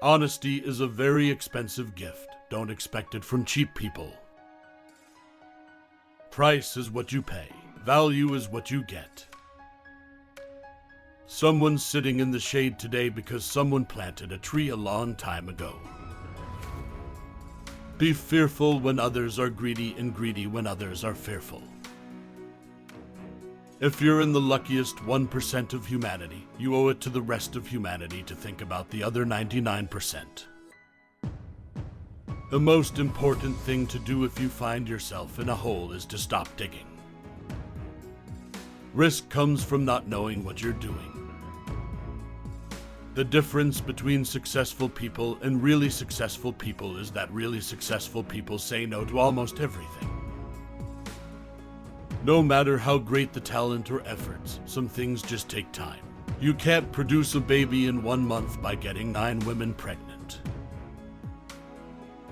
Honesty is a very expensive gift. Don't expect it from cheap people. Price is what you pay. Value is what you get. Someone's sitting in the shade today because someone planted a tree a long time ago. Be fearful when others are greedy and greedy when others are fearful. If you're in the luckiest 1% of humanity, you owe it to the rest of humanity to think about the other 99%. The most important thing to do if you find yourself in a hole is to stop digging. Risk comes from not knowing what you're doing. The difference between successful people and really successful people is that really successful people say no to almost everything. No matter how great the talent or efforts, some things just take time. You can't produce a baby in 1 month by getting 9 women pregnant.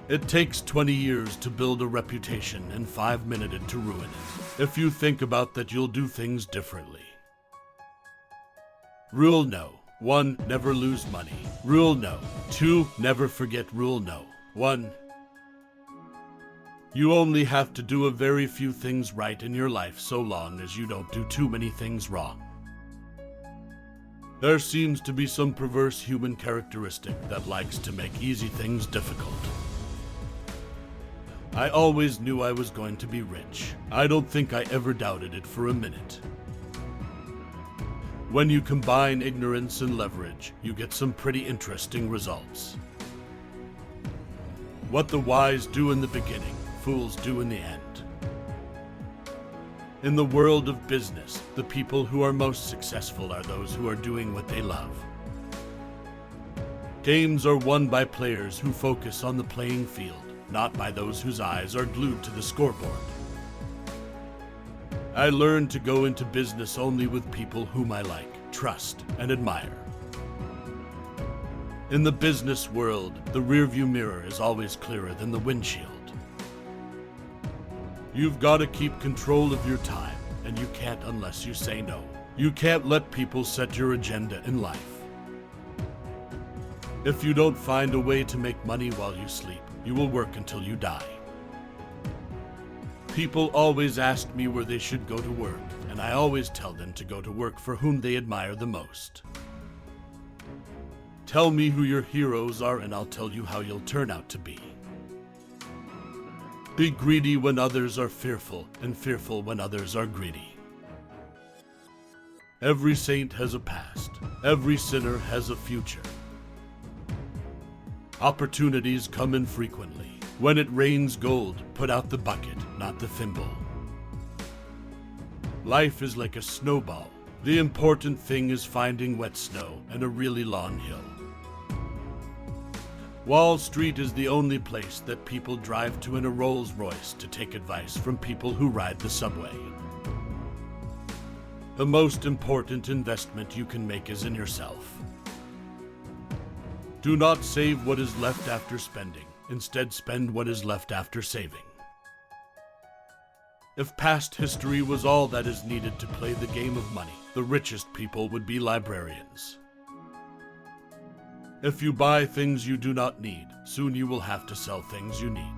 It takes 20 years to build a reputation and 5 minutes to ruin it. If you think about that, you'll do things differently. Rule no. 1. Never lose money. Rule no. 2. Never forget rule no. 1. You only have to do a very few things right in your life so long as you don't do too many things wrong. There seems to be some perverse human characteristic that likes to make easy things difficult. I always knew I was going to be rich. I don't think I ever doubted it for a minute. When you combine ignorance and leverage, you get some pretty interesting results. What the wise do in the beginning, fools do in the end. In the world of business, the people who are most successful are those who are doing what they love. Games are won by players who focus on the playing field, not by those whose eyes are glued to the scoreboard. I learned to go into business only with people whom I like, trust, and admire. In the business world, the rearview mirror is always clearer than the windshield. You've got to keep control of your time, and you can't unless you say no. You can't let people set your agenda in life. If you don't find a way to make money while you sleep, you will work until you die. People always ask me where they should go to work, and I always tell them to go to work for whom they admire the most. Tell me who your heroes are, and I'll tell you how you'll turn out to be. Be greedy when others are fearful, and fearful when others are greedy. Every saint has a past. Every sinner has a future. Opportunities come infrequently. When it rains gold, put out the bucket, not the thimble. Life is like a snowball. The important thing is finding wet snow and a really long hill. Wall Street is the only place that people drive to in a Rolls Royce to take advice from people who ride the subway. The most important investment you can make is in yourself. Do not save what is left after spending. Instead, spend what is left after saving. If past history was all that is needed to play the game of money, the richest people would be librarians. If you buy things you do not need, soon you will have to sell things you need.